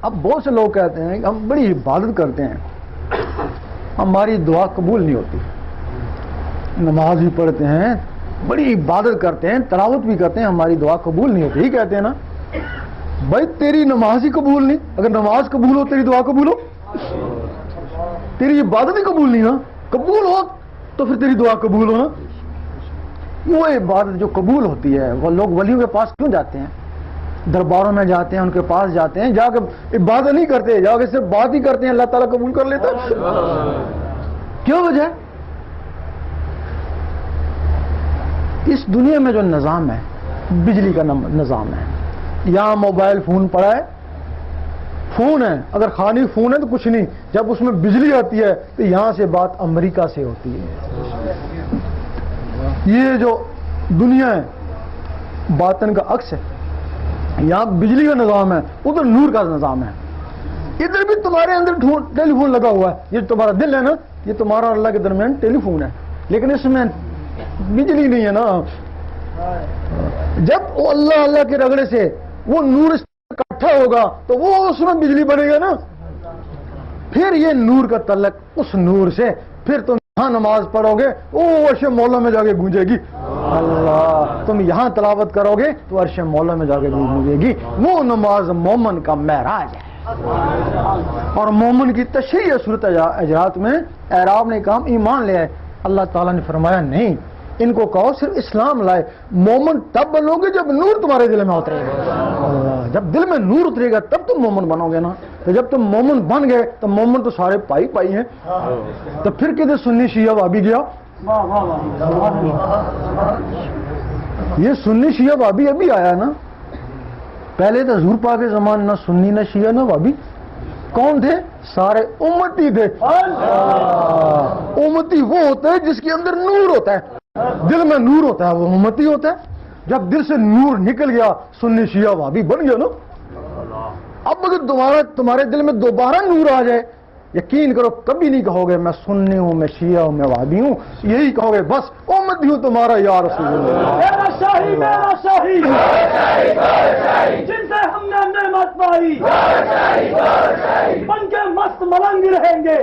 اب بہت سے لوگ کہتے ہیں کہ ہم بڑی عبادت کرتے ہیں، ہماری دعا قبول نہیں ہوتی، نماز بھی پڑھتے ہیں، بڑی عبادت کرتے ہیں، تلاوت بھی کرتے ہیں، ہماری دعا قبول نہیں ہوتی، یہ کہتے ہیں نا بھائی تیری نماز ہی قبول نہیں، اگر نماز قبول ہو تیری دعا قبول ہو، تیری عبادت ہی قبول نہیں نا، قبول ہو تو پھر تیری دعا قبول ہو نا۔ وہ عبادت جو قبول ہوتی ہے وہ لوگ ولیوں کے پاس کیوں جاتے ہیں، درباروں میں جاتے ہیں، ان کے پاس جاتے ہیں، جا کے عبادت نہیں کرتے، جا کے صرف بات ہی کرتے ہیں، اللہ تعالیٰ قبول کر لیتا ہے۔ کیا وجہ ہے؟ اس دنیا میں جو نظام ہے بجلی کا نظام ہے، یہاں موبائل فون پڑا ہے، فون ہے، اگر خالی فون ہے تو کچھ نہیں، جب اس میں بجلی آتی ہے تو یہاں سے بات امریکہ سے ہوتی ہے۔ یہ جو دنیا ہے باطن کا عکس ہے، یہاں بجلی کا نظام ہے، ادھر نور کا نظام ہے، ادھر بھی تمہارے اندر ٹیلی فون لگا ہوا ہے، یہ تمہارا دل ہے نا، یہ تمہارا اللہ کے درمیان ٹیلی فون ہے، لیکن اس میں بجلی نہیں ہے نا۔ جب وہ اللہ اللہ کے رگڑے سے وہ نور اکٹھا ہوگا تو وہ اس میں بجلی بنے گا نا، پھر یہ نور کا تعلق اس نور سے، پھر تم یہاں نماز پڑھو گے وہ عرش مولا میں جا کے گونجے گی، اللہ تم یہاں تلاوت کرو گے تو عرش مولا میں جا کے گونجے گی۔ وہ نماز مومن کا معراج ہے، اور مومن کی تشریح صورت اجرات میں اعراب نے کہا ایمان لے آئے، اللہ تعالیٰ نے فرمایا نہیں، ان کو کہو صرف اسلام لائے، مومن تب بنو گے جب نور تمہارے دل میں اترے گا، جب دل میں نور اترے گا تب تم مومن بنو گے نا، تو جب تم مومن بن گئے تو مومن تو سارے پائی پائی ہیں، تو پھر کدھر سنی شیعہ وہابی گیا؟ یہ سنی شیعہ وہابی ابھی آیا نا، پہلے تو حضور پاک کے زمانے نہ سنی نہ شیعہ نہ وہابی، کون تھے؟ سارے امتی تھے۔ امتی وہ ہوتا ہے جس کے اندر نور ہوتا ہے، دل میں نور ہوتا ہے، وہ امتی ہوتا ہے۔ جب دل سے نور نکل گیا سنی شیعہ وہابی بن گیا نا۔ اب اگر تمہارے دل میں دوبارہ نور آ جائے، یقین کرو کبھی نہیں کہو گے میں سنی ہوں، میں شیعہ ہوں، میں وہابی ہوں، یہی کہو گے بس امتی ہوں تمہارا یا رسول اللہ، میرا شاہی میرا شاہی جن سے ہم نے نعمت پائی، بن کے مست ملنگ رہیں گے۔